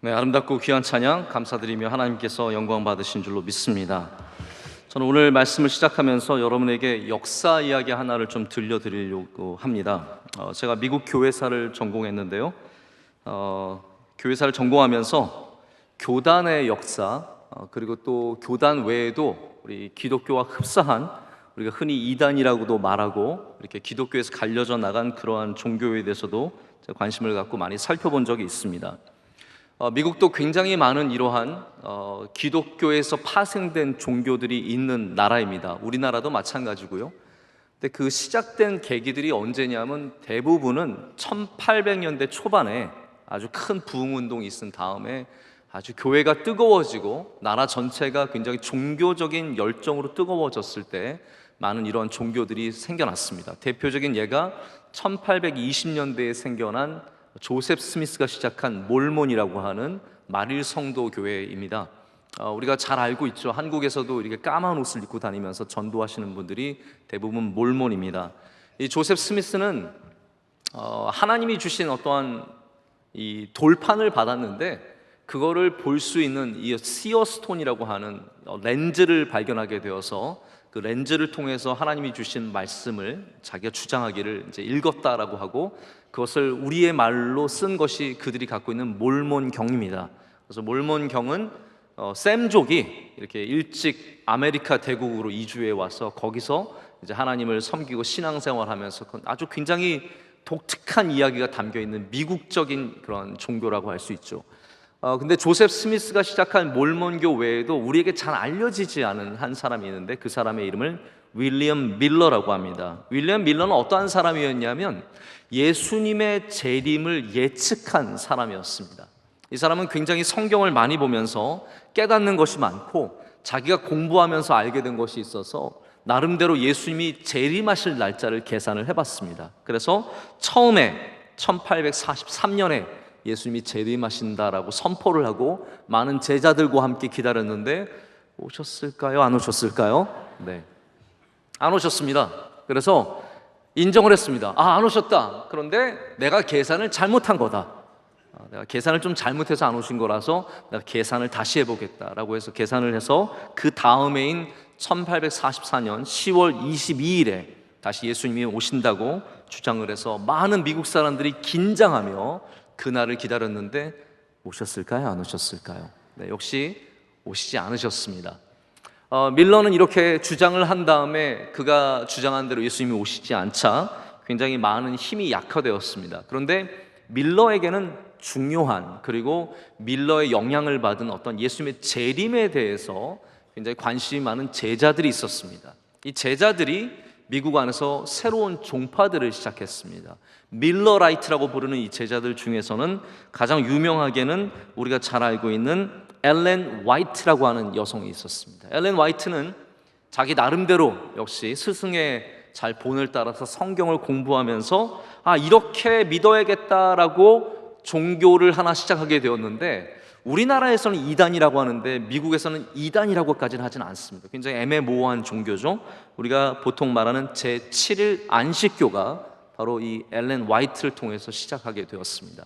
네, 아름답고 귀한 찬양 감사드리며 하나님께서 영광 받으신 줄로 믿습니다. 저는 오늘 말씀을 시작하면서 여러분에게 역사 이야기 하나를 좀 들려드리려고 합니다. 제가 미국 교회사를 전공했는데요. 교회사를 전공하면서 교단의 역사, 그리고 또 교단 외에도 우리 기독교와 흡사한, 우리가 흔히 이단이라고도 말하고 이렇게 기독교에서 갈려져 나간 그러한 종교에 대해서도 제가 관심을 갖고 많이 살펴본 적이 있습니다. 미국도 굉장히 많은 이러한 기독교에서 파생된 종교들이 있는 나라입니다. 우리나라도 마찬가지고요. 근데 그 시작된 계기들이 언제냐면 대부분은 1800년대 초반에 아주 큰 부흥운동이 있은 다음에 아주 교회가 뜨거워지고 나라 전체가 굉장히 종교적인 열정으로 뜨거워졌을 때 많은 이러한 종교들이 생겨났습니다. 대표적인 예가 1820년대에 생겨난 조셉 스미스가 시작한 몰몬이라고 하는 말일 성도 교회입니다. 우리가 잘 알고 있죠. 한국에서도 이렇게 까만 옷을 입고 다니면서 전도하시는 분들이 대부분 몰몬입니다. 이 조셉 스미스는 하나님이 주신 어떠한 이 돌판을 받았는데 그거를 볼 수 있는 이 시어스톤이라고 하는 렌즈를 발견하게 되어서 그 렌즈를 통해서 하나님이 주신 말씀을 자기가 주장하기를 이제 읽었다라고 하고 그것을 우리의 말로 쓴 것이 그들이 갖고 있는 몰몬경입니다. 그래서 몰몬경은 샘족이 이렇게 일찍 아메리카 대국으로 이주해 와서 거기서 이제 하나님을 섬기고 신앙생활하면서 아주 굉장히 독특한 이야기가 담겨 있는 미국적인 그런 종교라고 할 수 있죠. 근데 조셉 스미스가 시작한 몰몬교 외에도 우리에게 잘 알려지지 않은 한 사람이 있는데 그 사람의 이름을 윌리엄 밀러라고 합니다. 윌리엄 밀러는 어떠한 사람이었냐면 예수님의 재림을 예측한 사람이었습니다. 이 사람은 굉장히 성경을 많이 보면서 깨닫는 것이 많고 자기가 공부하면서 알게 된 것이 있어서 나름대로 예수님이 재림하실 날짜를 계산을 해봤습니다. 그래서 처음에 1843년에 예수님이 재림하신다라고 선포를 하고 많은 제자들과 함께 기다렸는데 오셨을까요? 안 오셨을까요? 네, 안 오셨습니다. 그래서 인정을 했습니다. 안 오셨다. 그런데 내가 계산을 잘못한 거다. 내가 계산을 좀 잘못해서 안 오신 거라서 내가 계산을 다시 해보겠다라고 해서 계산을 해서 그 다음해인 1844년 10월 22일에 다시 예수님이 오신다고 주장을 해서 많은 미국 사람들이 긴장하며 그날을 기다렸는데 오셨을까요? 안 오셨을까요? 네, 역시 오시지 않으셨습니다. 밀러는 이렇게 주장을 한 다음에 그가 주장한 대로 예수님이 오시지 않자 굉장히 많은 힘이 약화되었습니다. 그런데 밀러에게는 중요한, 그리고 밀러의 영향을 받은 어떤 예수님의 재림에 대해서 굉장히 관심이 많은 제자들이 있었습니다. 이 제자들이 미국 안에서 새로운 종파들을 시작했습니다. 밀러라이트라고 부르는 이 제자들 중에서는 가장 유명하게는 우리가 잘 알고 있는 엘렌 화이트라고 하는 여성이 있었습니다. 엘렌 화이트는 자기 나름대로 역시 스승의 잘 본을 따라서 성경을 공부하면서 이렇게 믿어야겠다라고 종교를 하나 시작하게 되었는데 우리나라에서는 이단이라고 하는데 미국에서는 이단이라고까지는 하진 않습니다. 굉장히 애매모호한 종교죠. 우리가 보통 말하는 제7일 안식교가 바로 이 엘렌 화이트를 통해서 시작하게 되었습니다.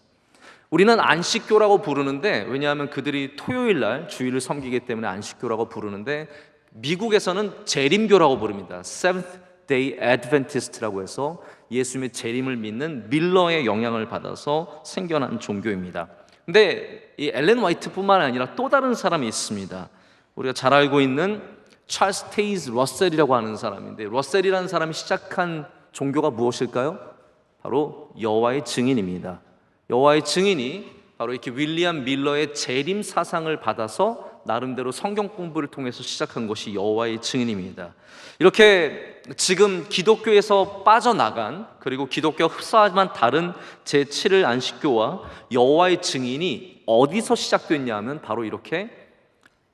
우리는 안식교라고 부르는데 왜냐하면 그들이 토요일 날 주일을 섬기기 때문에 안식교라고 부르는데 미국에서는 재림교라고 부릅니다. Seventh Day Adventist라고 해서 예수님의 재림을 믿는 밀러의 영향을 받아서 생겨난 종교입니다. 근데 이 엘렌 화이트뿐만 아니라 또 다른 사람이 있습니다. 우리가 잘 알고 있는 찰스 테이즈 러셀이라고 하는 사람인데 러셀이라는 사람이 시작한 종교가 무엇일까요? 바로 여호와의 증인입니다. 여호와의 증인이 바로 이렇게 윌리엄 밀러의 재림 사상을 받아서 나름대로 성경 공부를 통해서 시작한 것이 여호와의 증인입니다. 이렇게 지금 기독교에서 빠져나간, 그리고 기독교 흡사하지만 다른 제7일 안식교와 여호와의 증인이 어디서 시작됐냐 하면 바로 이렇게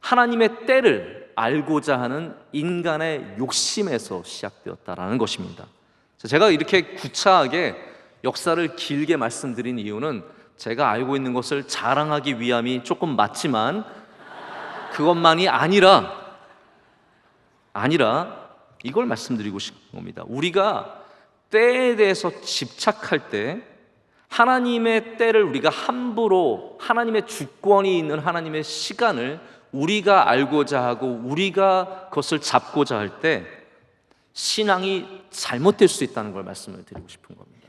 하나님의 때를 알고자 하는 인간의 욕심에서 시작되었다라는 것입니다. 제가 이렇게 구차하게 역사를 길게 말씀드린 이유는 제가 알고 있는 것을 자랑하기 위함이 조금 맞지만 그것만이 아니라 이걸 말씀드리고 싶은 겁니다. 우리가 때에 대해서 집착할 때 하나님의 때를 우리가 함부로, 하나님의 주권이 있는 하나님의 시간을 우리가 알고자 하고 우리가 그것을 잡고자 할 때 신앙이 잘못될 수 있다는 걸 말씀을 드리고 싶은 겁니다.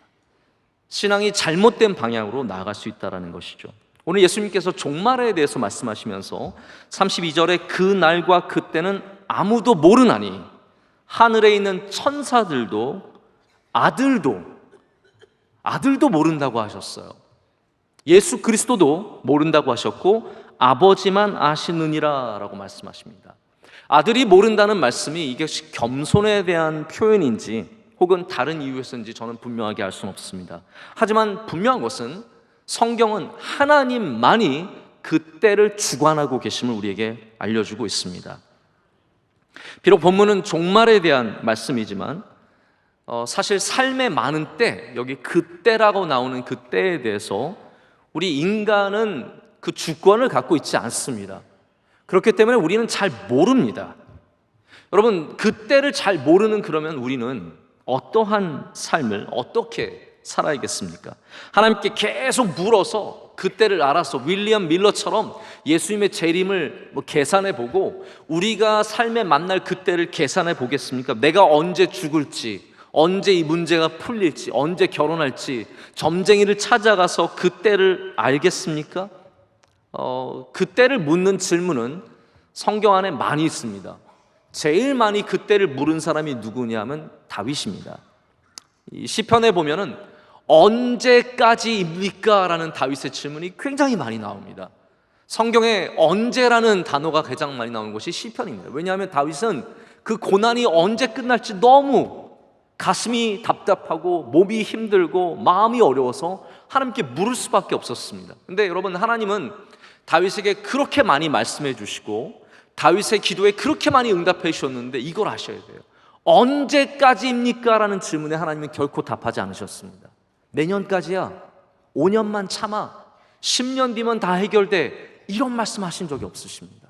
신앙이 잘못된 방향으로 나아갈 수 있다는 것이죠. 오늘 예수님께서 종말에 대해서 말씀하시면서 32절에 그 날과 그때는 아무도 모르나니 하늘에 있는 천사들도 아들도 모른다고 하셨어요. 예수 그리스도도 모른다고 하셨고 아버지만 아시느니라 라고 말씀하십니다. 아들이 모른다는 말씀이 이것이 겸손에 대한 표현인지 혹은 다른 이유에서인지 저는 분명하게 알 수는 없습니다. 하지만 분명한 것은 성경은 하나님만이 그 때를 주관하고 계심을 우리에게 알려주고 있습니다. 비록 본문은 종말에 대한 말씀이지만 사실 삶의 많은 때, 여기 그때라고 나오는 그 때에 대해서 우리 인간은 그 주권을 갖고 있지 않습니다. 그렇기 때문에 우리는 잘 모릅니다. 여러분, 그때를 잘 모르는 그러면 우리는 어떠한 삶을 어떻게 살아야겠습니까? 하나님께 계속 물어서 그때를 알아서 윌리엄 밀러처럼 예수님의 재림을 계산해 보고 우리가 삶에 만날 그때를 계산해 보겠습니까? 내가 언제 죽을지, 언제 이 문제가 풀릴지, 언제 결혼할지 점쟁이를 찾아가서 그때를 알겠습니까? 그때를 묻는 질문은 성경 안에 많이 있습니다. 제일 많이 그때를 물은 사람이 누구냐면 다윗입니다. 이 시편에 보면은 언제까지입니까? 라는 다윗의 질문이 굉장히 많이 나옵니다. 성경에 언제라는 단어가 가장 많이 나오는 것이 시편입니다. 왜냐하면 다윗은 그 고난이 언제 끝날지 너무 가슴이 답답하고 몸이 힘들고 마음이 어려워서 하나님께 물을 수밖에 없었습니다. 근데 여러분, 하나님은 다윗에게 그렇게 많이 말씀해 주시고 다윗의 기도에 그렇게 많이 응답해 주셨는데 이걸 아셔야 돼요. 언제까지입니까? 라는 질문에 하나님은 결코 답하지 않으셨습니다. 내년까지야, 5년만 참아, 10년 뒤면 다 해결돼, 이런 말씀하신 적이 없으십니다.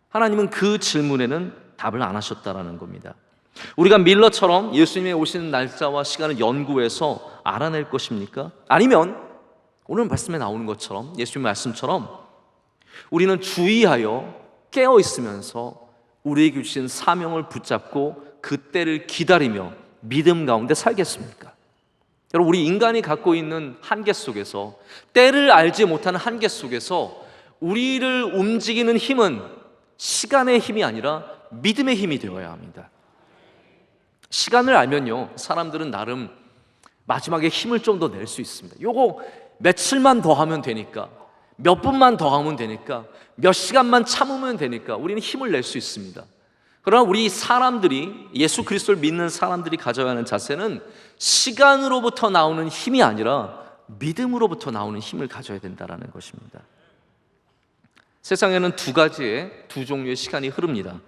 하나님은 그 질문에는 답을 안 하셨다라는 겁니다. 우리가 밀러처럼 예수님의 오시는 날짜와 시간을 연구해서 알아낼 것입니까? 아니면 오늘 말씀에 나오는 것처럼, 예수님의 말씀처럼 우리는 주의하여 깨어 있으면서 우리에게 주신 사명을 붙잡고 그때를 기다리며 믿음 가운데 살겠습니까? 여러분, 우리 인간이 갖고 있는 한계 속에서, 때를 알지 못하는 한계 속에서 우리를 움직이는 힘은 시간의 힘이 아니라 믿음의 힘이 되어야 합니다. 시간을 알면요, 사람들은 나름 마지막에 힘을 좀 더 낼 수 있습니다. 요거 며칠만 더 하면 되니까, 몇 분만 더 하면 되니까, 몇 시간만 참으면 되니까 우리는 힘을 낼 수 있습니다. 그러나 우리 사람들이, 예수 그리스도를 믿는 사람들이 가져야 하는 자세는 시간으로부터 나오는 힘이 아니라 믿음으로부터 나오는 힘을 가져야 된다는 것입니다. 세상에는 두 종류의 시간이 흐릅니다.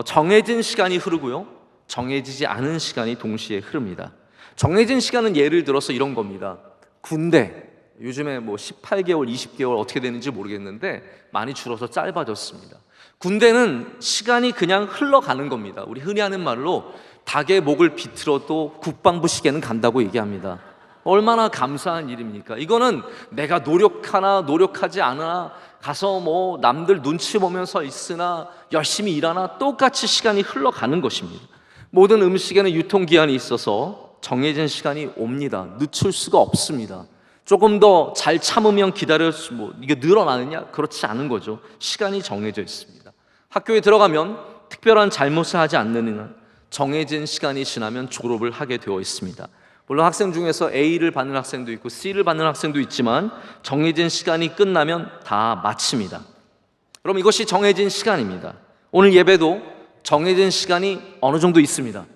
정해진 시간이 흐르고요, 정해지지 않은 시간이 동시에 흐릅니다. 정해진 시간은 예를 들어서 이런 겁니다. 군대, 요즘에 18개월, 20개월 어떻게 되는지 모르겠는데 많이 줄어서 짧아졌습니다. 군대는 시간이 그냥 흘러가는 겁니다. 우리 흔히 하는 말로 닭의 목을 비틀어도 국방부 시계는 간다고 얘기합니다. 얼마나 감사한 일입니까? 이거는 내가 노력하나 노력하지 않으나, 가서 남들 눈치 보면서 있으나 열심히 일하나 똑같이 시간이 흘러가는 것입니다. 모든 음식에는 유통기한이 있어서 정해진 시간이 옵니다. 늦출 수가 없습니다. 조금 더 잘 참으면 이게 늘어나느냐? 그렇지 않은 거죠. 시간이 정해져 있습니다. 학교에 들어가면 특별한 잘못을 하지 않는 한 정해진 시간이 지나면 졸업을 하게 되어 있습니다. 물론 학생 중에서 A를 받는 학생도 있고 C를 받는 학생도 있지만 정해진 시간이 끝나면 다 마칩니다. 그럼 이것이 정해진 시간입니다. 오늘 예배도 정해진 시간이 어느 정도 있습니다.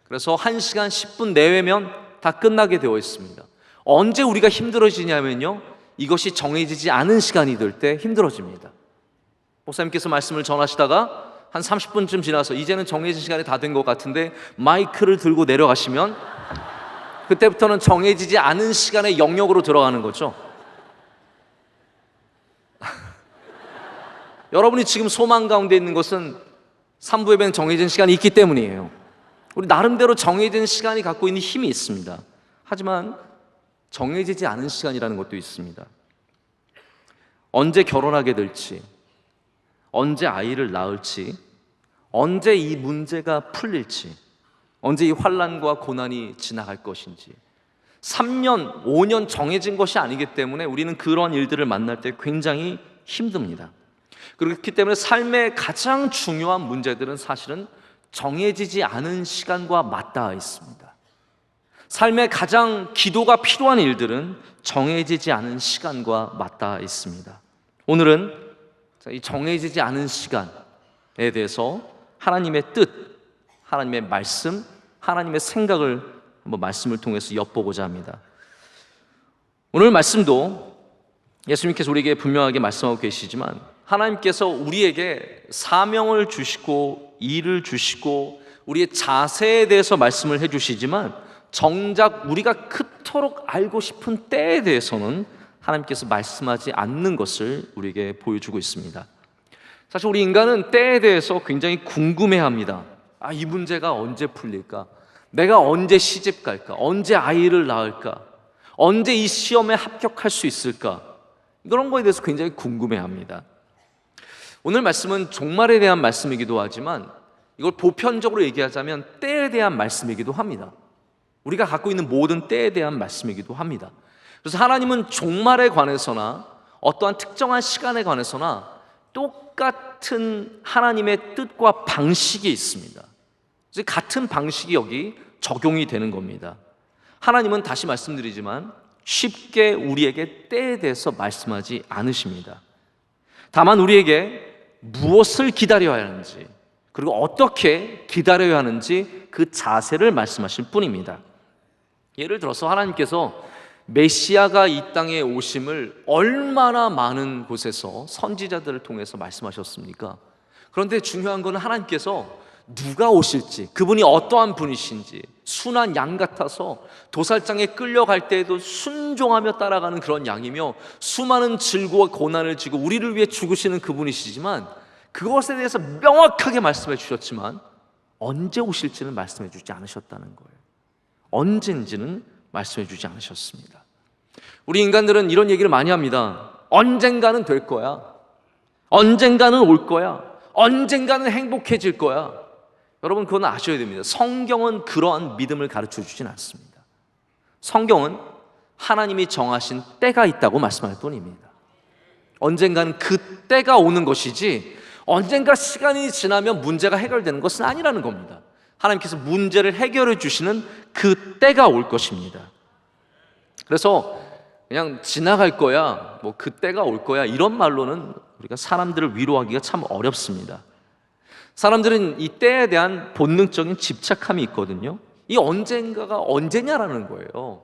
그래서 1시간 10분 내외면 다 끝나게 되어 있습니다. 언제 우리가 힘들어지냐면요, 이것이 정해지지 않은 시간이 될 때 힘들어집니다. 목사님께서 말씀을 전하시다가 한 30분쯤 지나서 이제는 정해진 시간이 다 된 것 같은데 마이크를 들고 내려가시면 그때부터는 정해지지 않은 시간의 영역으로 들어가는 거죠. 여러분이 지금 소망 가운데 있는 것은 3부 예배는 정해진 시간이 있기 때문이에요. 우리 나름대로 정해진 시간이 갖고 있는 힘이 있습니다. 하지만 정해지지 않은 시간이라는 것도 있습니다. 언제 결혼하게 될지, 언제 아이를 낳을지, 언제 이 문제가 풀릴지, 언제 이 환난과 고난이 지나갈 것인지 3년, 5년 정해진 것이 아니기 때문에 우리는 그런 일들을 만날 때 굉장히 힘듭니다. 그렇기 때문에 삶의 가장 중요한 문제들은 사실은 정해지지 않은 시간과 맞닿아 있습니다. 삶의 가장 기도가 필요한 일들은 정해지지 않은 시간과 맞닿아 있습니다. 오늘은 이 정해지지 않은 시간에 대해서 하나님의 뜻, 하나님의 말씀, 하나님의 생각을 한번 말씀을 통해서 엿보고자 합니다. 오늘 말씀도 예수님께서 우리에게 분명하게 말씀하고 계시지만 하나님께서 우리에게 사명을 주시고 일을 주시고 우리의 자세에 대해서 말씀을 해주시지만 정작 우리가 그토록 알고 싶은 때에 대해서는 하나님께서 말씀하지 않는 것을 우리에게 보여주고 있습니다. 사실 우리 인간은 때에 대해서 굉장히 궁금해합니다. 이 문제가 언제 풀릴까? 내가 언제 시집 갈까? 언제 아이를 낳을까? 언제 이 시험에 합격할 수 있을까? 이런 거에 대해서 굉장히 궁금해합니다. 오늘 말씀은 종말에 대한 말씀이기도 하지만 이걸 보편적으로 얘기하자면 때에 대한 말씀이기도 합니다. 우리가 갖고 있는 모든 때에 대한 말씀이기도 합니다. 그래서 하나님은 종말에 관해서나 어떠한 특정한 시간에 관해서나 똑같은 하나님의 뜻과 방식이 있습니다. 같은 방식이 여기 적용이 되는 겁니다. 하나님은 다시 말씀드리지만 쉽게 우리에게 때에 대해서 말씀하지 않으십니다. 다만 우리에게 무엇을 기다려야 하는지 그리고 어떻게 기다려야 하는지 그 자세를 말씀하실 뿐입니다. 예를 들어서 하나님께서 메시아가 이 땅에 오심을 얼마나 많은 곳에서 선지자들을 통해서 말씀하셨습니까? 그런데 중요한 것은 하나님께서 누가 오실지, 그분이 어떠한 분이신지, 순한 양 같아서 도살장에 끌려갈 때에도 순종하며 따라가는 그런 양이며 수많은 질고와 고난을 지고 우리를 위해 죽으시는 그분이시지만 그것에 대해서 명확하게 말씀해 주셨지만 언제 오실지는 말씀해 주지 않으셨다는 거예요. 언젠지는 말씀해 주지 않으셨습니다. 우리 인간들은 이런 얘기를 많이 합니다. 언젠가는 될 거야. 언젠가는 올 거야. 언젠가는 행복해질 거야. 여러분 그건 아셔야 됩니다. 성경은 그러한 믿음을 가르쳐 주진 않습니다. 성경은 하나님이 정하신 때가 있다고 말씀할 뿐입니다. 언젠가는 그 때가 오는 것이지 언젠가 시간이 지나면 문제가 해결되는 것은 아니라는 겁니다. 하나님께서 문제를 해결해 주시는 그 때가 올 것입니다. 그래서 그냥 지나갈 거야, 뭐 그 때가 올 거야 이런 말로는 우리가 사람들을 위로하기가 참 어렵습니다. 사람들은 이 때에 대한 본능적인 집착함이 있거든요. 이 언젠가가 언제냐라는 거예요.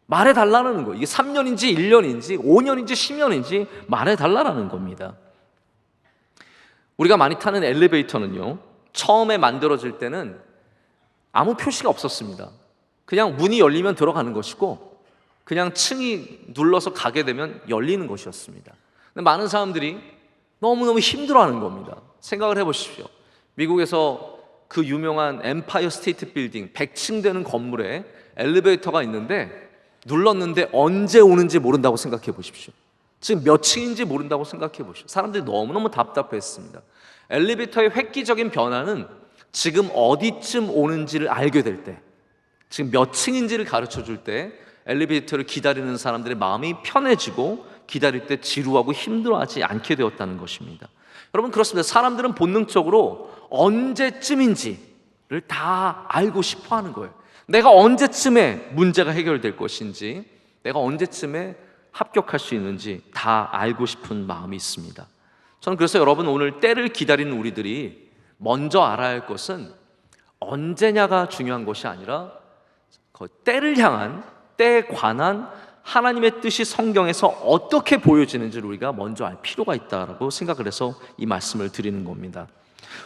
말해달라는 거예요. 이게 3년인지 1년인지 5년인지 10년인지 말해달라는 겁니다. 우리가 많이 타는 엘리베이터는요, 처음에 만들어질 때는 아무 표시가 없었습니다. 그냥 문이 열리면 들어가는 것이고 그냥 층이 눌러서 가게 되면 열리는 것이었습니다. 근데 많은 사람들이 너무너무 힘들어하는 겁니다. 생각을 해보십시오. 미국에서 그 유명한 엠파이어 스테이트 빌딩 100층 되는 건물에 엘리베이터가 있는데 눌렀는데 언제 오는지 모른다고 생각해 보십시오. 지금 몇 층인지 모른다고 생각해 보십시오. 사람들이 너무너무 답답했습니다. 엘리베이터의 획기적인 변화는 지금 어디쯤 오는지를 알게 될 때, 지금 몇 층인지를 가르쳐 줄 때 엘리베이터를 기다리는 사람들의 마음이 편해지고 기다릴 때 지루하고 힘들어하지 않게 되었다는 것입니다. 여러분 그렇습니다. 사람들은 본능적으로 언제쯤인지를 다 알고 싶어 하는 거예요. 내가 언제쯤에 문제가 해결될 것인지, 내가 언제쯤에 합격할 수 있는지 다 알고 싶은 마음이 있습니다. 저는 그래서 여러분 오늘 때를 기다리는 우리들이 먼저 알아야 할 것은 언제냐가 중요한 것이 아니라 그 때를 향한, 때에 관한 하나님의 뜻이 성경에서 어떻게 보여지는지를 우리가 먼저 알 필요가 있다고 생각을 해서 이 말씀을 드리는 겁니다.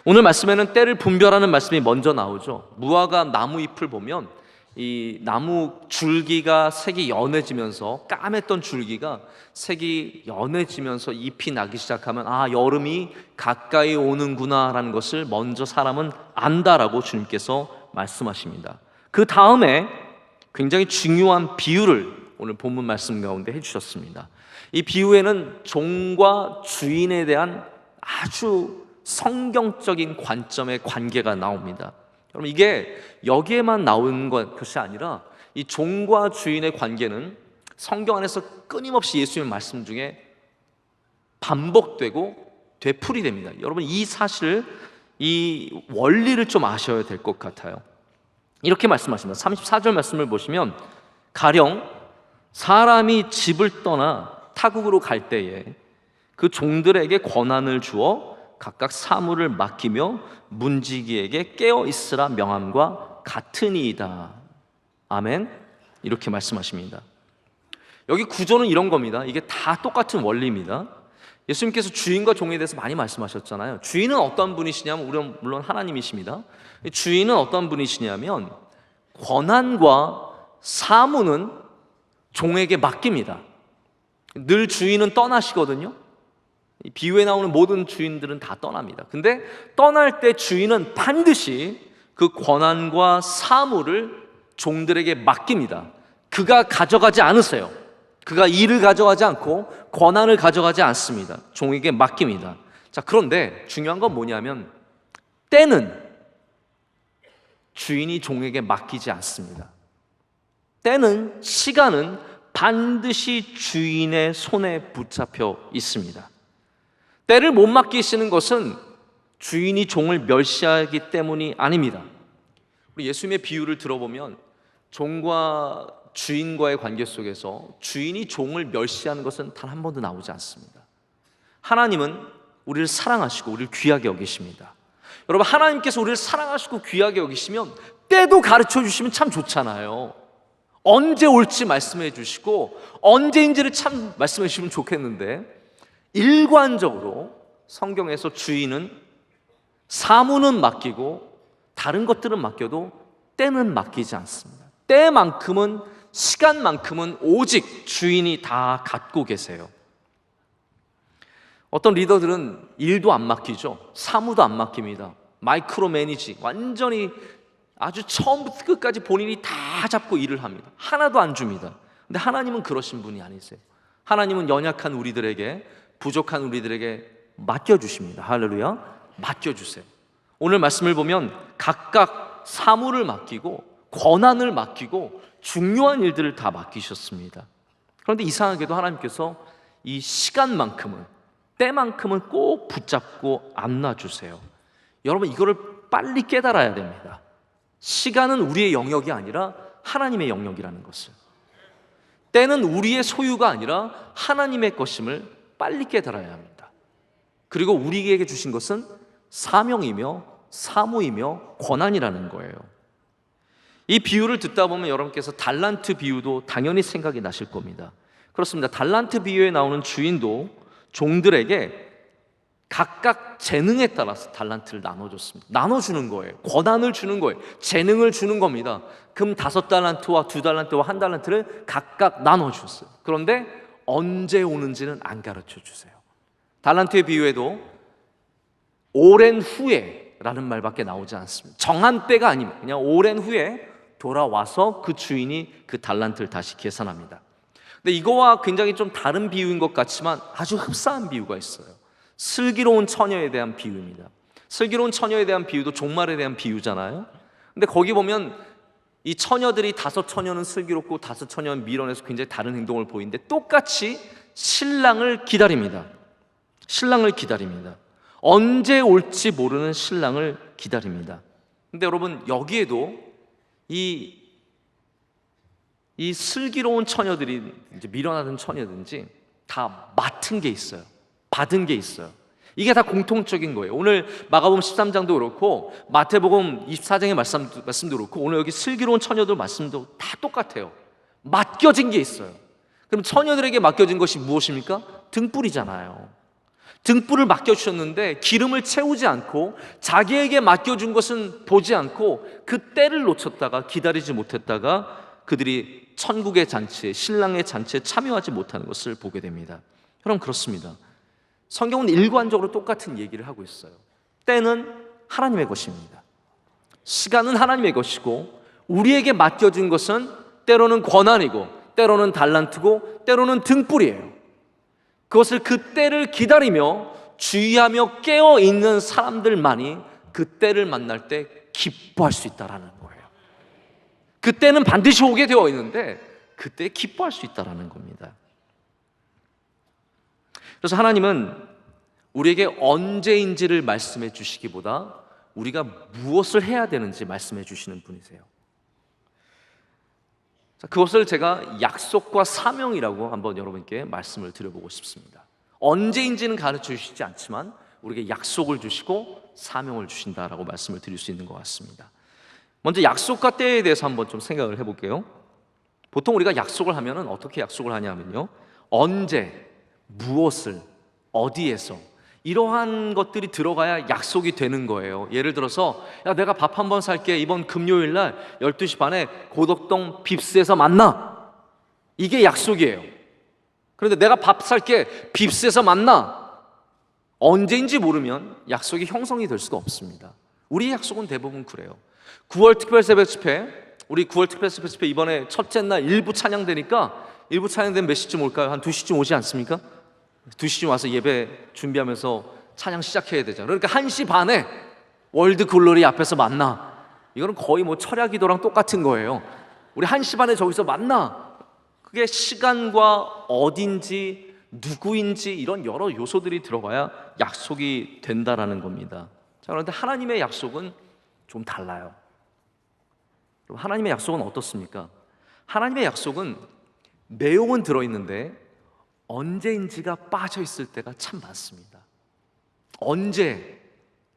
오늘 말씀에는 때를 분별하는 말씀이 먼저 나오죠. 무화과 나무 잎을 보면 이 나무 줄기가 색이 연해지면서, 까맸던 줄기가 색이 연해지면서 잎이 나기 시작하면 여름이 가까이 오는구나 라는 것을 먼저 사람은 안다라고 주님께서 말씀하십니다. 그 다음에 굉장히 중요한 비유를 오늘 본문 말씀 가운데 해주셨습니다. 이 비유에는 종과 주인에 대한 아주 성경적인 관점의 관계가 나옵니다. 여러분, 이게 여기에만 나온 것이 아니라 이 종과 주인의 관계는 성경 안에서 끊임없이 예수님의 말씀 중에 반복되고 되풀이됩니다. 여러분, 이 사실, 이 원리를 좀 아셔야 될 것 같아요. 이렇게 말씀하십니다. 34절 말씀을 보시면 가령 사람이 집을 떠나 타국으로 갈 때에 그 종들에게 권한을 주어 각각 사물을 맡기며 문지기에게 깨어 있으라 명함과 같으니이다. 아멘. 이렇게 말씀하십니다. 여기 구조는 이런 겁니다. 이게 다 똑같은 원리입니다. 예수님께서 주인과 종에 대해서 많이 말씀하셨잖아요. 주인은 어떤 분이시냐면 물론 하나님이십니다. 주인은 어떤 분이시냐면 권한과 사무는 종에게 맡깁니다. 늘 주인은 떠나시거든요. 이 비유에 나오는 모든 주인들은 다 떠납니다. 근데 떠날 때 주인은 반드시 그 권한과 사무를 종들에게 맡깁니다. 그가 가져가지 않으세요. 그가 일을 가져가지 않고 권한을 가져가지 않습니다. 종에게 맡깁니다. 자, 그런데 중요한 건 뭐냐면 때는 주인이 종에게 맡기지 않습니다. 때는, 시간은 반드시 주인의 손에 붙잡혀 있습니다. 때를 못 맡기시는 것은 주인이 종을 멸시하기 때문이 아닙니다. 우리 예수님의 비유를 들어보면 종과 주인과의 관계 속에서 주인이 종을 멸시하는 것은 단 한 번도 나오지 않습니다. 하나님은 우리를 사랑하시고 우리를 귀하게 여기십니다. 여러분, 하나님께서 우리를 사랑하시고 귀하게 여기시면 때도 가르쳐 주시면 참 좋잖아요. 언제 올지 말씀해 주시고 언제인지를 참 말씀해 주시면 좋겠는데, 일관적으로 성경에서 주인은 사무는 맡기고 다른 것들은 맡겨도 때는 맡기지 않습니다. 때만큼은, 시간만큼은 오직 주인이 다 갖고 계세요. 어떤 리더들은 일도 안 맡기죠. 사무도 안 맡깁니다. 마이크로 매니지, 완전히 아주 처음부터 끝까지 본인이 다 잡고 일을 합니다. 하나도 안 줍니다. 근데 하나님은 그러신 분이 아니세요. 하나님은 연약한 우리들에게, 부족한 우리들에게 맡겨주십니다. 할렐루야. 맡겨주세요. 오늘 말씀을 보면 각각 사무를 맡기고 권한을 맡기고 중요한 일들을 다 맡기셨습니다. 그런데 이상하게도 하나님께서 이 시간만큼은, 때만큼은 꼭 붙잡고 안 놔주세요. 여러분, 이거를 빨리 깨달아야 됩니다. 시간은 우리의 영역이 아니라 하나님의 영역이라는 것을, 때는 우리의 소유가 아니라 하나님의 것임을 빨리 깨달아야 합니다. 그리고 우리에게 주신 것은 사명이며 사무이며 권한이라는 거예요. 이 비유를 듣다 보면 여러분께서 달란트 비유도 당연히 생각이 나실 겁니다. 그렇습니다. 달란트 비유에 나오는 주인도 종들에게 각각 재능에 따라서 달란트를 나눠줬습니다. 나눠주는 거예요. 권한을 주는 거예요. 재능을 주는 겁니다. 금 5달란트와 2달란트와 1달란트를 각각 나눠줬어요. 그런데 언제 오는지는 안 가르쳐 주세요. 달란트의 비유에도 오랜 후에 라는 말밖에 나오지 않습니다. 정한 때가 아닙니다. 그냥 오랜 후에 돌아와서 그 주인이 그 달란트를 다시 계산합니다. 근데 이거와 굉장히 좀 다른 비유인 것 같지만 아주 흡사한 비유가 있어요. 슬기로운 처녀에 대한 비유입니다. 슬기로운 처녀에 대한 비유도 종말에 대한 비유잖아요. 근데 거기 보면 이 처녀들이 5처녀는 슬기롭고 5처녀는 미련해서 굉장히 다른 행동을 보이는데 똑같이 신랑을 기다립니다. 신랑을 기다립니다. 언제 올지 모르는 신랑을 기다립니다. 근데 여러분, 여기에도 이 슬기로운 처녀들이, 이제 미련하던 처녀든지 다 맡은 게 있어요. 받은 게 있어요. 이게 다 공통적인 거예요. 오늘 마가복음 13장도 그렇고 마태복음 24장의 말씀도 그렇고 오늘 여기 슬기로운 처녀들 말씀도 다 똑같아요. 맡겨진 게 있어요. 그럼 처녀들에게 맡겨진 것이 무엇입니까? 등불이잖아요. 등불을 맡겨주셨는데 기름을 채우지 않고 자기에게 맡겨준 것은 보지 않고 그 때를 놓쳤다가, 기다리지 못했다가 그들이 천국의 잔치에, 신랑의 잔치에 참여하지 못하는 것을 보게 됩니다. 여러분, 그렇습니다. 성경은 일관적으로 똑같은 얘기를 하고 있어요. 때는 하나님의 것입니다. 시간은 하나님의 것이고 우리에게 맡겨진 것은 때로는 권한이고 때로는 달란트고 때로는 등불이에요. 그것을 그 때를 기다리며 주의하며 깨어있는 사람들만이 그 때를 만날 때 기뻐할 수 있다는 거예요. 그 때는 반드시 오게 되어 있는데 그때 기뻐할 수 있다는 겁니다. 그래서 하나님은 우리에게 언제인지를 말씀해 주시기보다 우리가 무엇을 해야 되는지 말씀해 주시는 분이세요. 그것을 제가 약속과 사명이라고 한번 여러분께 말씀을 드려보고 싶습니다. 언제인지는 가르쳐 주시지 않지만 우리에게 약속을 주시고 사명을 주신다라고 말씀을 드릴 수 있는 것 같습니다. 먼저 약속과 때에 대해서 한번 좀 생각을 해볼게요. 보통 우리가 약속을 하면은 어떻게 약속을 하냐면요, 언제, 무엇을, 어디에서, 이러한 것들이 들어가야 약속이 되는 거예요. 예를 들어서 야, 내가 밥 한번 살게. 이번 금요일 날 12시 반에 고덕동 빕스에서 만나. 이게 약속이에요. 그런데 내가 밥 살게. 빕스에서 만나. 언제인지 모르면 약속이 형성이 될 수가 없습니다. 우리의 약속은 대부분 그래요. 9월 특별 새벽 집회, 우리 9월 특별 새벽 집회 이번에 첫째 날 일부 찬양되니까, 일부 찬양되면 몇 시쯤 올까요? 한 2시쯤 오지 않습니까? 2시쯤 와서 예배 준비하면서 찬양 시작해야 되잖아요. 그러니까 1시 반에 월드 글로리 앞에서 만나. 이거는 거의 뭐 철야 기도랑 똑같은 거예요. 우리 1시 반에 저기서 만나. 그게 시간과 어딘지, 누구인지 이런 여러 요소들이 들어가야 약속이 된다라는 겁니다. 자, 그런데 하나님의 약속은 좀 달라요. 하나님의 약속은 어떻습니까? 하나님의 약속은 내용은 들어있는데 언제인지가 빠져 있을 때가 참 많습니다. 언제,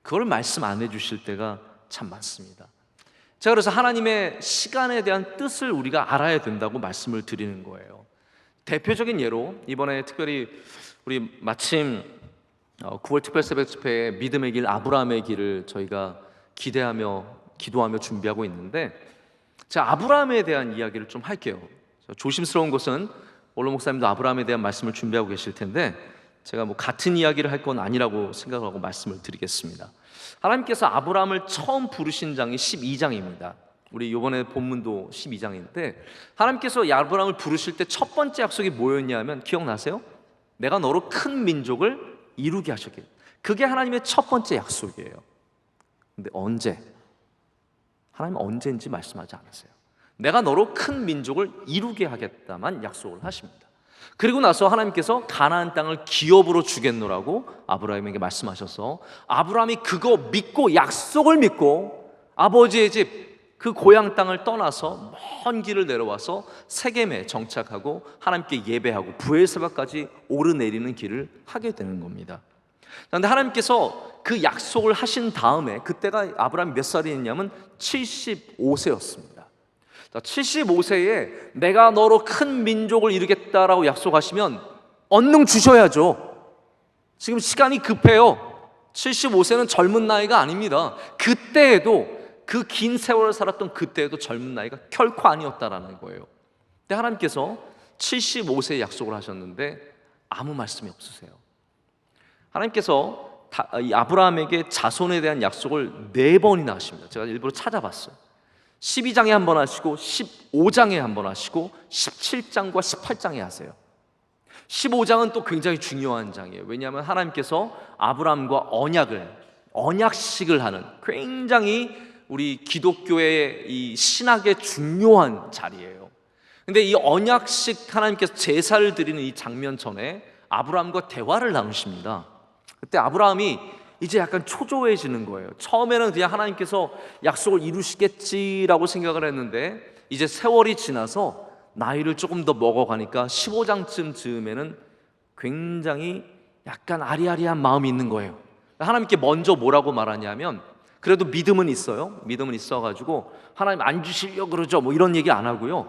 그걸 말씀 안 해주실 때가 참 많습니다. 제가 그래서 하나님의 시간에 대한 뜻을 우리가 알아야 된다고 말씀을 드리는 거예요. 대표적인 예로 이번에 특별히 우리 마침 9월 특별 새벽 집회에 믿음의 길, 아브라함의 길을 저희가 기대하며 기도하며 준비하고 있는데, 제가 아브라함에 대한 이야기를 좀 할게요. 조심스러운 것은 원로 목사님도 아브라함에 대한 말씀을 준비하고 계실 텐데 제가 뭐 같은 이야기를 할 건 아니라고 생각하고 말씀을 드리겠습니다. 하나님께서 아브라함을 처음 부르신 장이 12장입니다. 우리 이번에 본문도 12장인데 하나님께서 아브라함을 부르실 때 첫 번째 약속이 뭐였냐면 기억나세요? 내가 너로 큰 민족을 이루게 하셨게. 그게 하나님의 첫 번째 약속이에요. 근데 언제? 하나님은 언제인지 말씀하지 않으세요. 내가 너로 큰 민족을 이루게 하겠다만 약속을 하십니다. 그리고 나서 하나님께서 가나안 땅을 기업으로 주겠노라고 아브라함에게 말씀하셔서 아브라함이 그거 믿고 약속을 믿고 아버지의 집 그 고향 땅을 떠나서 먼 길을 내려와서 세겜에 정착하고 하나님께 예배하고 브엘세바까지 오르내리는 길을 하게 되는 겁니다. 그런데 하나님께서 그 약속을 하신 다음에 그때가 아브라함이 몇 살이었냐면 75세였습니다. 75세에 내가 너로 큰 민족을 이루겠다라고 약속하시면 언능 주셔야죠. 지금 시간이 급해요. 75세는 젊은 나이가 아닙니다. 그때에도 그 긴 세월을 살았던 그때에도 젊은 나이가 결코 아니었다라는 거예요. 근데 하나님께서 75세에 약속을 하셨는데 아무 말씀이 없으세요. 하나님께서 아브라함에게 자손에 대한 약속을 4번이나 하십니다. 제가 일부러 찾아봤어요. 12장에 한 번 하시고 15장에 한 번 하시고 17장과 18장에 하세요. 15장은 또 굉장히 중요한 장이에요. 왜냐하면 하나님께서 아브라함과 언약식을 하는 굉장히 우리 기독교의 이 신학의 중요한 자리예요. 근데 이 언약식 하나님께서 제사를 드리는 이 장면 전에 아브라함과 대화를 나누십니다. 그때 아브라함이 이제 약간 초조해지는 거예요. 처음에는 그냥 하나님께서 약속을 이루시겠지라고 생각을 했는데 이제 세월이 지나서 나이를 조금 더 먹어가니까 15장쯤 즈음에는 굉장히 약간 아리아리한 마음이 있는 거예요. 하나님께 먼저 뭐라고 말하냐면 그래도 믿음은 있어요. 믿음은 있어가지고 하나님 안 주시려고 그러죠. 뭐 이런 얘기 안 하고요.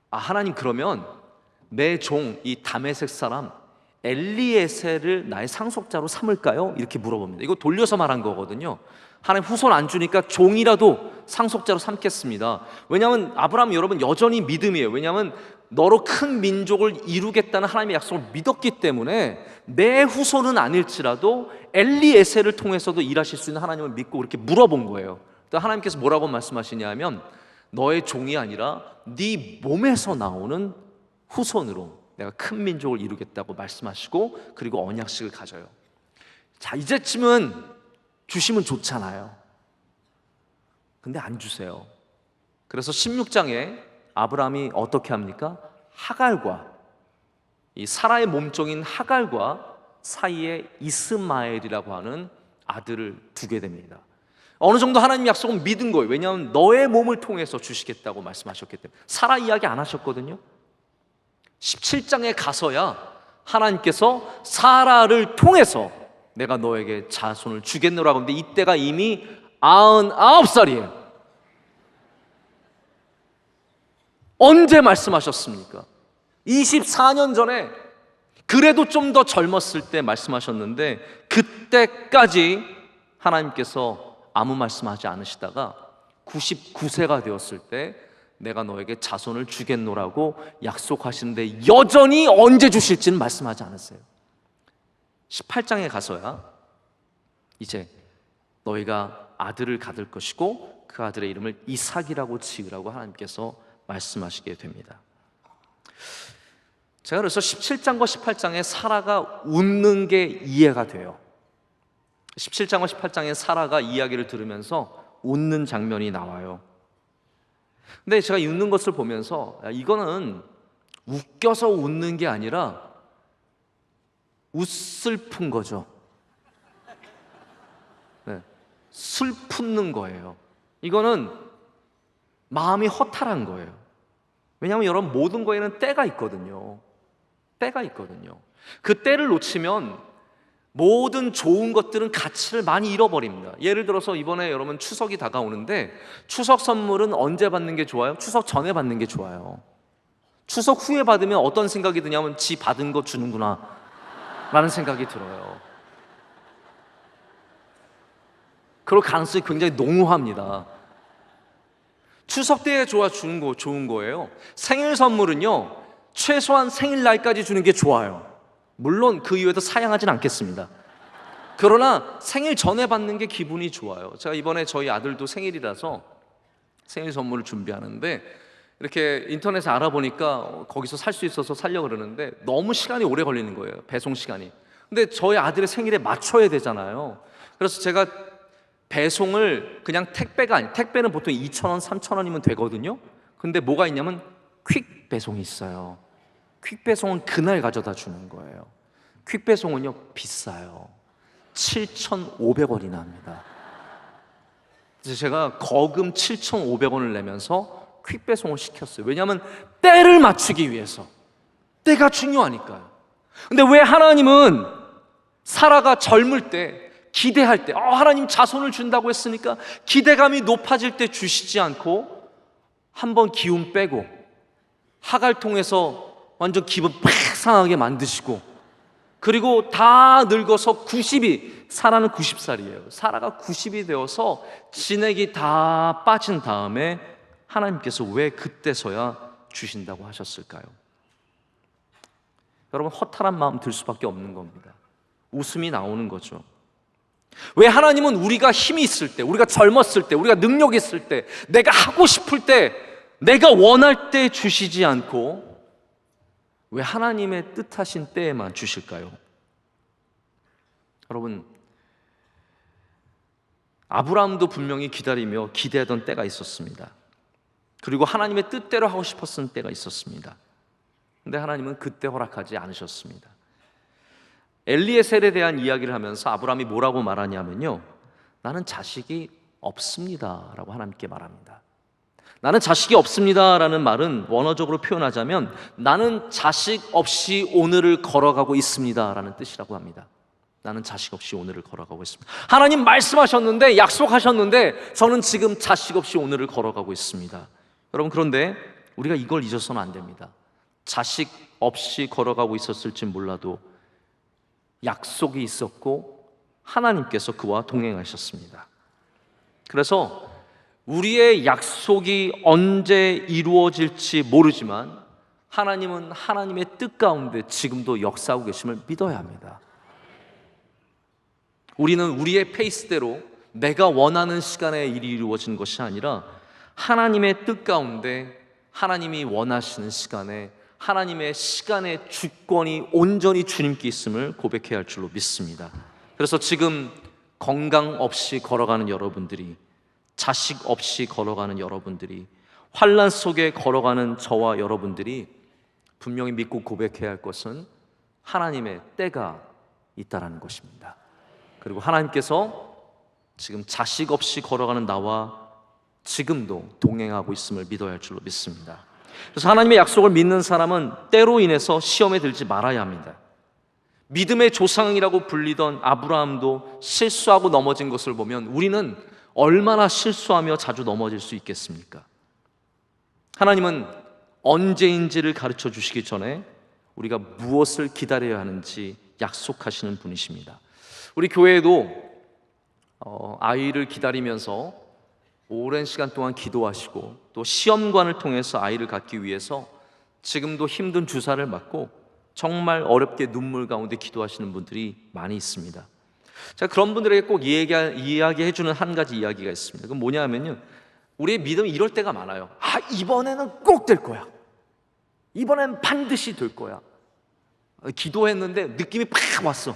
하나님 그러면 내 종 이 다메섹 사람 엘리에셀을 나의 상속자로 삼을까요? 이렇게 물어봅니다. 이거 돌려서 말한 거거든요. 하나님 후손 안 주니까 종이라도 상속자로 삼겠습니다. 왜냐하면 아브라함 여러분 여전히 믿음이에요. 왜냐하면 너로 큰 민족을 이루겠다는 하나님의 약속을 믿었기 때문에 내 후손은 아닐지라도 엘리에셀을 통해서도 일하실 수 있는 하나님을 믿고 그렇게 물어본 거예요. 하나님께서 뭐라고 말씀하시냐면 너의 종이 아니라 네 몸에서 나오는 후손으로 내가 큰 민족을 이루겠다고 말씀하시고, 그리고 언약식을 가져요. 자, 이제쯤은 주시면 좋잖아요. 근데 안 주세요. 그래서 16장에 아브라함이 어떻게 합니까? 하갈과, 이 사라의 몸종인 하갈과 사이에 이스마엘이라고 하는 아들을 두게 됩니다. 어느 정도 하나님 약속은 믿은 거예요. 왜냐하면 너의 몸을 통해서 주시겠다고 말씀하셨기 때문에. 사라 이야기 안 하셨거든요. 17장에 가서야 하나님께서 사라를 통해서 내가 너에게 자손을 주겠노라고 하는데, 이때가 이미 99살이에요. 언제 말씀하셨습니까? 24년 전에, 그래도 좀 더 젊었을 때 말씀하셨는데, 그때까지 하나님께서 아무 말씀하지 않으시다가 99세가 되었을 때 내가 너에게 자손을 주겠노라고 약속하시는데, 여전히 언제 주실지는 말씀하지 않았어요. 18장에 가서야 이제 너희가 아들을 가질 것이고 그 아들의 이름을 이삭이라고 지으라고 하나님께서 말씀하시게 됩니다. 제가 그래서 17장과 18장에 사라가 웃는 게 이해가 돼요. 17장과 18장에 사라가 이야기를 들으면서 웃는 장면이 나와요. 근데 제가 웃는 것을 보면서 이거는 웃겨서 웃는 게 아니라 웃슬픈 거죠. 네, 슬픈 거예요. 이거는 마음이 허탈한 거예요. 왜냐하면 여러분, 모든 거에는 때가 있거든요. 때가 있거든요. 그 때를 놓치면 모든 좋은 것들은 가치를 많이 잃어버립니다. 예를 들어서 이번에 여러분 추석이 다가오는데, 추석 선물은 언제 받는 게 좋아요? 추석 전에 받는 게 좋아요. 추석 후에 받으면 어떤 생각이 드냐면, 지 받은 거 주는구나 라는 생각이 들어요. 그럴 가능성이 굉장히 농후합니다. 추석 때에 좋은 거예요. 생일 선물은요, 최소한 생일날까지 주는 게 좋아요. 물론 그 이후에도 사양하진 않겠습니다. 그러나 생일 전에 받는 게 기분이 좋아요. 제가 이번에 저희 아들도 생일이라서 생일 선물을 준비하는데, 이렇게 인터넷에 알아보니까 거기서 살 수 있어서 살려고 그러는데 너무 시간이 오래 걸리는 거예요, 배송 시간이. 근데 저희 아들의 생일에 맞춰야 되잖아요. 그래서 제가 배송을 그냥 택배는 보통 2,000원, 3,000원이면 되거든요. 근데 뭐가 있냐면 퀵 배송이 있어요. 퀵 배송은 그날 가져다 주는 거예요. 퀵 배송은요, 비싸요. 7,500원이나 합니다. 그래서 제가 거금 7,500원을 내면서 퀵 배송을 시켰어요. 왜냐하면 때를 맞추기 위해서. 때가 중요하니까요. 근데 왜 하나님은 사라가 젊을 때, 기대할 때, 하나님 자손을 준다고 했으니까 기대감이 높아질 때 주시지 않고, 한번 기운 빼고 하갈 통해서 완전 기분 팍 상하게 만드시고, 그리고 다 늙어서 사라는 90살이에요. 사라가 90이 되어서 진액이 다 빠진 다음에 하나님께서 왜 그때서야 주신다고 하셨을까요? 여러분, 허탈한 마음 들 수밖에 없는 겁니다. 웃음이 나오는 거죠. 왜 하나님은 우리가 힘이 있을 때, 우리가 젊었을 때, 우리가 능력이 있을 때, 내가 하고 싶을 때, 내가 원할 때 주시지 않고 왜 하나님의 뜻하신 때에만 주실까요? 여러분, 아브라함도 분명히 기다리며 기대하던 때가 있었습니다. 그리고 하나님의 뜻대로 하고 싶었던 때가 있었습니다. 근데 하나님은 그때 허락하지 않으셨습니다. 엘리에셀에 대한 이야기를 하면서 아브라함이 뭐라고 말하냐면요, 나는 자식이 없습니다 라고 하나님께 말합니다. 나는 자식이 없습니다 라는 말은 원어적으로 표현하자면 나는 자식 없이 오늘을 걸어가고 있습니다 라는 뜻이라고 합니다. 나는 자식 없이 오늘을 걸어가고 있습니다. 하나님 말씀하셨는데, 약속하셨는데, 저는 지금 자식 없이 오늘을 걸어가고 있습니다. 여러분, 그런데 우리가 이걸 잊어서는 안 됩니다. 자식 없이 걸어가고 있었을지 몰라도 약속이 있었고 하나님께서 그와 동행하셨습니다. 그래서 우리의 약속이 언제 이루어질지 모르지만 하나님은 하나님의 뜻 가운데 지금도 역사하고 계심을 믿어야 합니다. 우리는 우리의 페이스대로 내가 원하는 시간에 일이 이루어지는 것이 아니라 하나님의 뜻 가운데 하나님이 원하시는 시간에 하나님의 시간의 주권이 온전히 주님께 있음을 고백해야 할 줄로 믿습니다. 그래서 지금 건강 없이 걸어가는 여러분들이, 자식 없이 걸어가는 여러분들이, 환난 속에 걸어가는 저와 여러분들이 분명히 믿고 고백해야 할 것은 하나님의 때가 있다라는 것입니다. 그리고 하나님께서 지금 자식 없이 걸어가는 나와 지금도 동행하고 있음을 믿어야 할 줄로 믿습니다. 그래서 하나님의 약속을 믿는 사람은 때로 인해서 시험에 들지 말아야 합니다. 믿음의 조상이라고 불리던 아브라함도 실수하고 넘어진 것을 보면 우리는 얼마나 실수하며 자주 넘어질 수 있겠습니까? 하나님은 언제인지를 가르쳐 주시기 전에 우리가 무엇을 기다려야 하는지 약속하시는 분이십니다. 우리 교회에도 아이를 기다리면서 오랜 시간 동안 기도하시고 또 시험관을 통해서 아이를 갖기 위해서 지금도 힘든 주사를 맞고 정말 어렵게 눈물 가운데 기도하시는 분들이 많이 있습니다. 제가 그런 분들에게 꼭 이야기해주는 한 가지 이야기가 있습니다. 그건 뭐냐 하면요, 우리의 믿음이 이럴 때가 많아요. 이번에는 꼭 될 거야. 이번엔 반드시 될 거야. 기도했는데 느낌이 팍 왔어.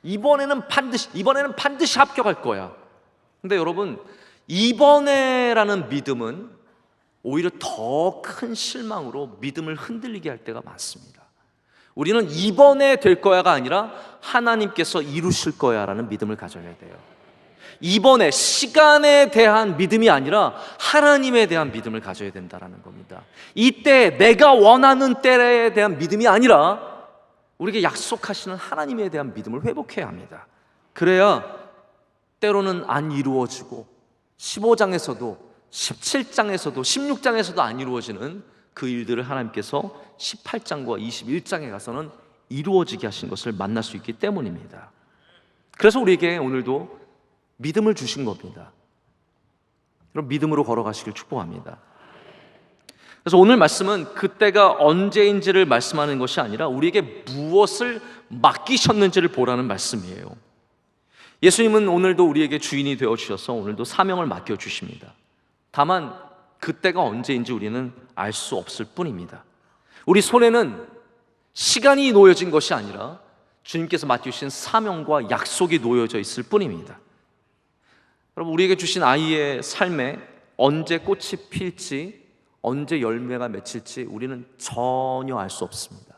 이번에는 반드시 합격할 거야. 근데 여러분, 이번에라는 믿음은 오히려 더 큰 실망으로 믿음을 흔들리게 할 때가 많습니다. 우리는 이번에 될 거야가 아니라 하나님께서 이루실 거야라는 믿음을 가져야 돼요. 이번에 시간에 대한 믿음이 아니라 하나님에 대한 믿음을 가져야 된다는 겁니다. 이때 내가 원하는 때에 대한 믿음이 아니라 우리에게 약속하시는 하나님에 대한 믿음을 회복해야 합니다. 그래야 때로는 안 이루어지고 15장에서도 17장에서도 16장에서도 안 이루어지는 그 일들을 하나님께서 18장과 21장에 가서는 이루어지게 하신 것을 만날 수 있기 때문입니다. 그래서 우리에게 오늘도 믿음을 주신 겁니다. 그럼 믿음으로 걸어가시길 축복합니다. 그래서 오늘 말씀은 그때가 언제인지를 말씀하는 것이 아니라 우리에게 무엇을 맡기셨는지를 보라는 말씀이에요. 예수님은 오늘도 우리에게 주인이 되어주셔서 오늘도 사명을 맡겨주십니다. 다만 그때가 언제인지 우리는 알 수 없을 뿐입니다. 우리 손에는 시간이 놓여진 것이 아니라 주님께서 맡기신 사명과 약속이 놓여져 있을 뿐입니다. 여러분, 우리에게 주신 아이의 삶에 언제 꽃이 필지, 언제 열매가 맺힐지 우리는 전혀 알 수 없습니다.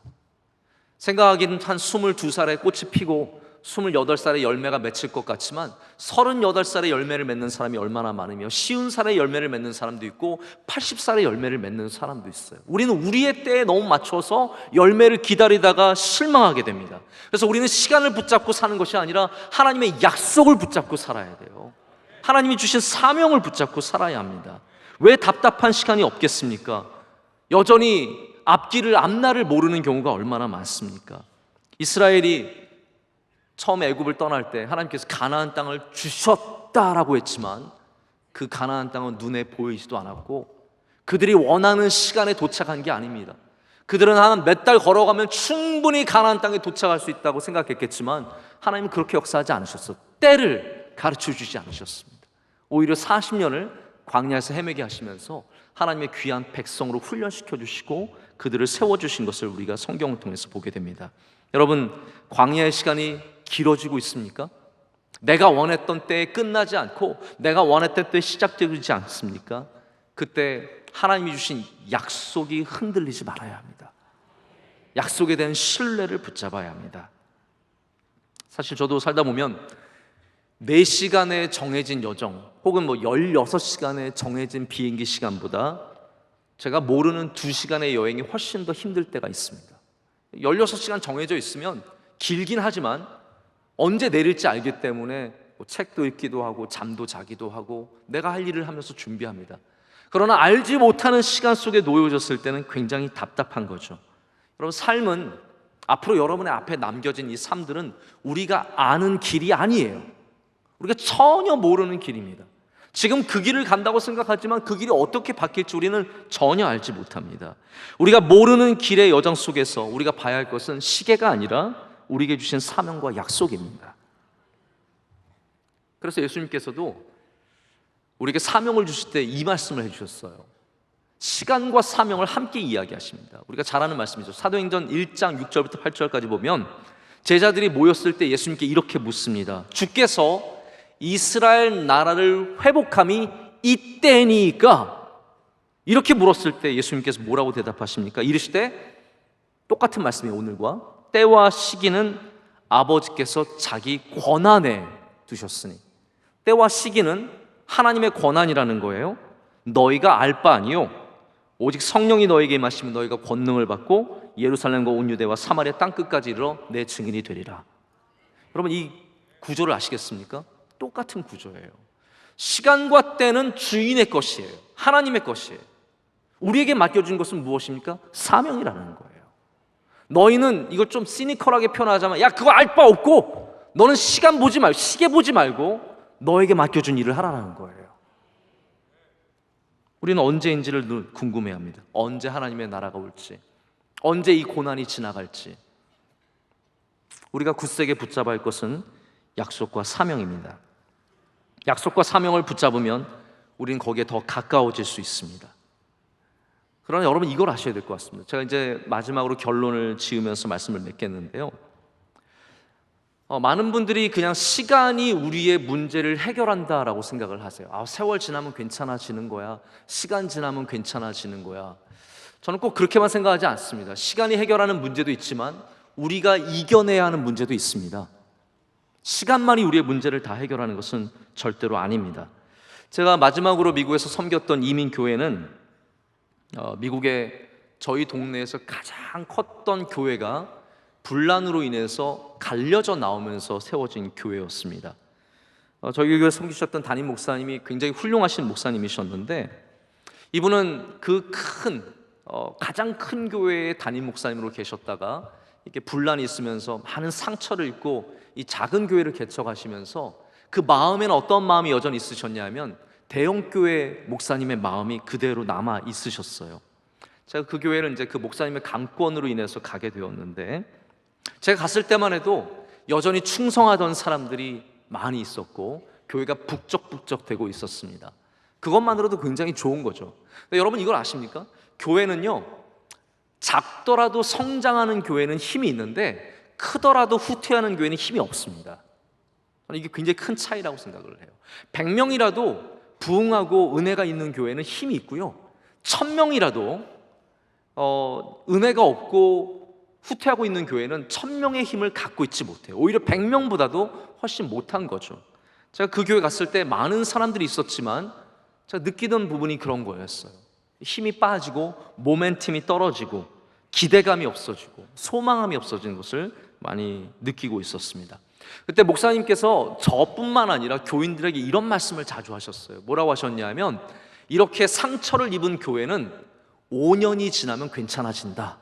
생각하기는 한 22살에 꽃이 피고 28살에 열매가 맺힐 것 같지만 38살에 열매를 맺는 사람이 얼마나 많으며 50살에 열매를 맺는 사람도 있고 80살에 열매를 맺는 사람도 있어요. 우리는 우리의 때에 너무 맞춰서 열매를 기다리다가 실망하게 됩니다. 그래서 우리는 시간을 붙잡고 사는 것이 아니라 하나님의 약속을 붙잡고 살아야 돼요. 하나님이 주신 사명을 붙잡고 살아야 합니다. 왜 답답한 시간이 없겠습니까? 여전히 앞날을 모르는 경우가 얼마나 많습니까? 이스라엘이 처음 애굽을 떠날 때 하나님께서 가나안 땅을 주셨다라고 했지만 그 가나안 땅은 눈에 보이지도 않았고 그들이 원하는 시간에 도착한 게 아닙니다. 그들은 한 몇 달 걸어가면 충분히 가나안 땅에 도착할 수 있다고 생각했겠지만 하나님은 그렇게 역사하지 않으셨어요. 때를 가르쳐 주지 않으셨습니다. 오히려 40년을 광야에서 헤매게 하시면서 하나님의 귀한 백성으로 훈련시켜 주시고 그들을 세워주신 것을 우리가 성경을 통해서 보게 됩니다. 여러분, 광야의 시간이 길어지고 있습니까? 내가 원했던 때에 끝나지 않고 내가 원했던 때에 시작되지 않습니까? 그때 하나님이 주신 약속이 흔들리지 말아야 합니다. 약속에 대한 신뢰를 붙잡아야 합니다. 사실 저도 살다 보면 4시간에 정해진 여정 혹은 16시간에 정해진 비행기 시간보다 제가 모르는 2시간의 여행이 훨씬 더 힘들 때가 있습니다. 16시간 정해져 있으면 길긴 하지만 언제 내릴지 알기 때문에 책도 읽기도 하고 잠도 자기도 하고 내가 할 일을 하면서 준비합니다. 그러나 알지 못하는 시간 속에 놓여졌을 때는 굉장히 답답한 거죠. 여러분, 삶은 앞으로 여러분의 앞에 남겨진 이 삶들은 우리가 아는 길이 아니에요. 우리가 전혀 모르는 길입니다. 지금 그 길을 간다고 생각하지만 그 길이 어떻게 바뀔지 우리는 전혀 알지 못합니다. 우리가 모르는 길의 여정 속에서 우리가 봐야 할 것은 시계가 아니라 우리에게 주신 사명과 약속입니다. 그래서 예수님께서도 우리에게 사명을 주실 때 이 말씀을 해주셨어요. 시간과 사명을 함께 이야기하십니다. 우리가 잘 아는 말씀이죠. 사도행전 1장 6절부터 8절까지 보면 제자들이 모였을 때 예수님께 이렇게 묻습니다. 주께서 이스라엘 나라를 회복함이 이때니까, 이렇게 물었을 때 예수님께서 뭐라고 대답하십니까? 이르시되, 똑같은 말씀이 오늘과, 때와 시기는 아버지께서 자기 권한에 두셨으니. 때와 시기는 하나님의 권한이라는 거예요. 너희가 알 바 아니요 오직 성령이 너희에게 임하시면 너희가 권능을 받고 예루살렘과 온 유대와 사마리아 땅끝까지 이르러 내 증인이 되리라. 여러분, 이 구조를 아시겠습니까? 똑같은 구조예요. 시간과 때는 주인의 것이에요. 하나님의 것이에요. 우리에게 맡겨준 것은 무엇입니까? 사명이라는 거예요. 너희는, 이걸 좀 시니컬하게 표현하자면, 야, 그거 알 바 없고 너는 시간 보지 말고 시계 보지 말고 너에게 맡겨준 일을 하라는 거예요. 우리는 언제인지를 늘 궁금해합니다. 언제 하나님의 나라가 올지, 언제 이 고난이 지나갈지. 우리가 굳세게 붙잡아야 할 것은 약속과 사명입니다. 약속과 사명을 붙잡으면 우리는 거기에 더 가까워질 수 있습니다. 그러나 여러분, 이걸 아셔야 될 것 같습니다. 제가 이제 마지막으로 결론을 지으면서 말씀을 맺겠는데요. 많은 분들이 그냥 시간이 우리의 문제를 해결한다라고 생각을 하세요. 세월 지나면 괜찮아지는 거야. 시간 지나면 괜찮아지는 거야. 저는 꼭 그렇게만 생각하지 않습니다. 시간이 해결하는 문제도 있지만 우리가 이겨내야 하는 문제도 있습니다. 시간만이 우리의 문제를 다 해결하는 것은 절대로 아닙니다. 제가 마지막으로 미국에서 섬겼던 이민교회는 미국의 저희 동네에서 가장 컸던 교회가 분란으로 인해서 갈려져 나오면서 세워진 교회였습니다. 저희 교회 섬기셨던 담임 목사님이 굉장히 훌륭하신 목사님이셨는데, 이분은 그 가장 큰 교회의 담임 목사님으로 계셨다가 이렇게 분란이 있으면서 많은 상처를 입고 이 작은 교회를 개척하시면서 그 마음에는 어떤 마음이 여전히 있으셨냐면 대형 교회 목사님의 마음이 그대로 남아 있으셨어요. 제가 그 교회를 이제 그 목사님의 감권으로 인해서 가게 되었는데, 제가 갔을 때만 해도 여전히 충성하던 사람들이 많이 있었고 교회가 북적북적 되고 있었습니다. 그것만으로도 굉장히 좋은 거죠. 근데 여러분, 이걸 아십니까? 교회는요, 작더라도 성장하는 교회는 힘이 있는데 크더라도 후퇴하는 교회는 힘이 없습니다. 저는 이게 굉장히 큰 차이라고 생각을 해요. 100명이라도 부흥하고 은혜가 있는 교회는 힘이 있고요, 1000명이라도 은혜가 없고 후퇴하고 있는 교회는 1000명의 힘을 갖고 있지 못해요. 오히려 100명보다도 훨씬 못한 거죠. 제가 그 교회 갔을 때 많은 사람들이 있었지만 제가 느끼던 부분이 그런 거였어요. 힘이 빠지고 모멘텀이 떨어지고 기대감이 없어지고 소망함이 없어지는 것을 많이 느끼고 있었습니다. 그때 목사님께서 저뿐만 아니라 교인들에게 이런 말씀을 자주 하셨어요. 뭐라고 하셨냐면, 이렇게 상처를 입은 교회는 5년이 지나면 괜찮아진다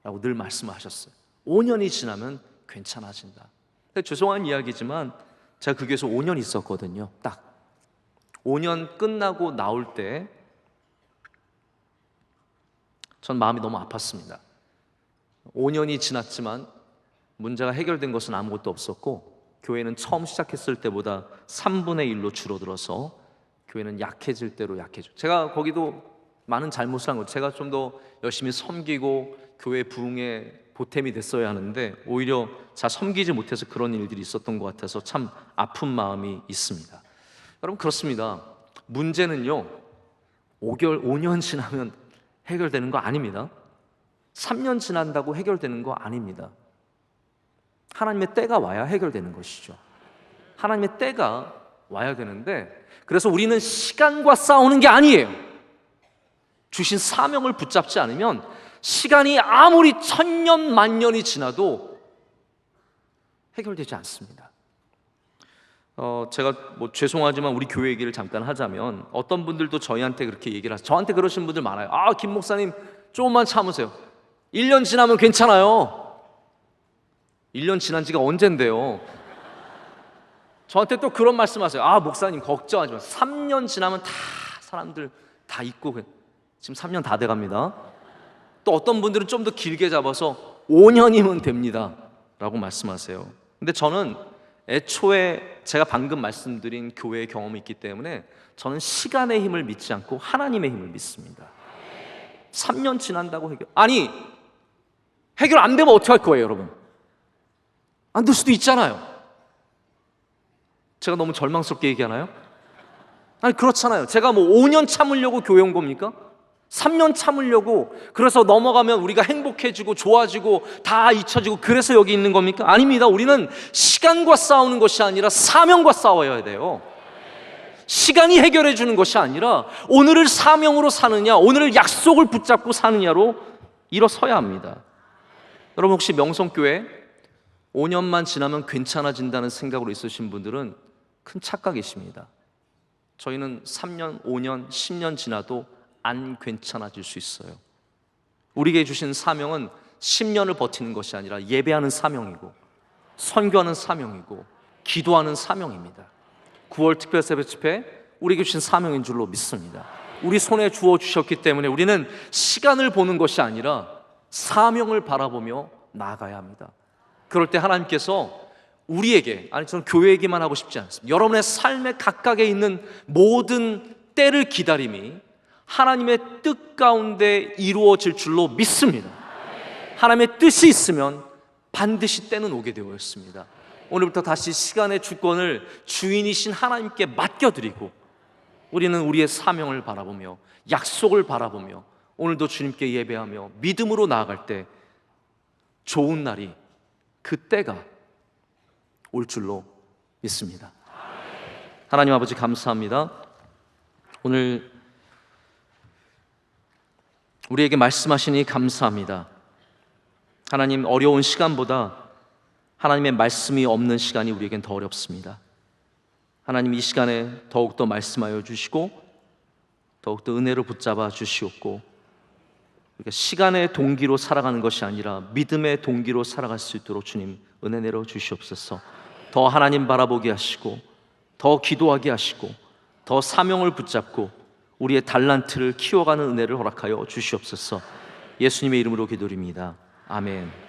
라고 늘 말씀하셨어요. 5년이 지나면 괜찮아진다. 근데 죄송한 이야기지만 제가 그 교회에서 5년 있었거든요. 딱 5년 끝나고 나올 때 전 마음이 너무 아팠습니다. 5년이 지났지만 문제가 해결된 것은 아무것도 없었고, 교회는 처음 시작했을 때보다 3분의 1로 줄어들어서 교회는 약해질 대로 약해져. 제가 거기도 많은 잘못을 한 거죠. 제가 좀 더 열심히 섬기고 교회 부흥에 보탬이 됐어야 하는데 오히려 잘 섬기지 못해서 그런 일들이 있었던 것 같아서 참 아픈 마음이 있습니다. 여러분, 그렇습니다. 문제는요, 5년 지나면 해결되는 거 아닙니다. 3년 지난다고 해결되는 거 아닙니다. 하나님의 때가 와야 해결되는 것이죠. 하나님의 때가 와야 되는데, 그래서 우리는 시간과 싸우는 게 아니에요. 주신 사명을 붙잡지 않으면 시간이 아무리 1000년 만년이 지나도 해결되지 않습니다. 제가 죄송하지만 우리 교회 얘기를 잠깐 하자면, 어떤 분들도 저희한테 그렇게 얘기를 하세요. 저한테 그러신 분들 많아요. 김 목사님 조금만 참으세요. 1년 지나면 괜찮아요. 1년 지난 지가 언젠데요. 저한테 또 그런 말씀하세요. 목사님 걱정하지 마세요. 3년 지나면 다 사람들 다 잊고, 지금 3년 다 돼갑니다. 또 어떤 분들은 좀 더 길게 잡아서 5년이면 됩니다 라고 말씀하세요. 근데 저는 애초에 제가 방금 말씀드린 교회의 경험이 있기 때문에 저는 시간의 힘을 믿지 않고 하나님의 힘을 믿습니다. 3년 지난다고 해결 안 되면 어떻게 할 거예요, 여러분? 안 될 수도 있잖아요. 제가 너무 절망스럽게 얘기하나요? 아니, 그렇잖아요. 제가 뭐 5년 참으려고 교회 온 겁니까? 3년 참으려고, 그래서 넘어가면 우리가 행복해지고 좋아지고 다 잊혀지고 그래서 여기 있는 겁니까? 아닙니다. 우리는 시간과 싸우는 것이 아니라 사명과 싸워야 돼요. 시간이 해결해 주는 것이 아니라 오늘을 사명으로 사느냐, 오늘을 약속을 붙잡고 사느냐로 일어서야 합니다. 여러분, 혹시 명성교회 5년만 지나면 괜찮아진다는 생각으로 있으신 분들은 큰 착각이십니다. 저희는 3년, 5년, 10년 지나도 안 괜찮아질 수 있어요. 우리에게 주신 사명은 10년을 버티는 것이 아니라 예배하는 사명이고, 선교하는 사명이고, 기도하는 사명입니다. 9월 특별 새벽 집회, 우리에게 주신 사명인 줄로 믿습니다. 우리 손에 주어 주셨기 때문에 우리는 시간을 보는 것이 아니라 사명을 바라보며 나아가야 합니다. 그럴 때 하나님께서 우리에게, 아니 저는 교회에게만 하고 싶지 않습니다. 여러분의 삶의 각각에 있는 모든 때를 기다림이 하나님의 뜻 가운데 이루어질 줄로 믿습니다. 하나님의 뜻이 있으면 반드시 때는 오게 되어 있습니다. 오늘부터 다시 시간의 주권을 주인이신 하나님께 맡겨드리고, 우리는 우리의 사명을 바라보며 약속을 바라보며 오늘도 주님께 예배하며 믿음으로 나아갈 때 좋은 날이, 그때가 올 줄로 믿습니다. 하나님 아버지, 감사합니다. 오늘 우리에게 말씀하시니 감사합니다. 하나님, 어려운 시간보다 하나님의 말씀이 없는 시간이 우리에겐 더 어렵습니다. 하나님, 이 시간에 더욱더 말씀하여 주시고 더욱더 은혜로 붙잡아 주시옵고, 우리가 시간의 동기로 살아가는 것이 아니라 믿음의 동기로 살아갈 수 있도록 주님 은혜 내려 주시옵소서. 더 하나님 바라보게 하시고, 더 기도하게 하시고, 더 사명을 붙잡고 우리의 달란트를 키워가는 은혜를 허락하여 주시옵소서. 예수님의 이름으로 기도드립니다. 아멘.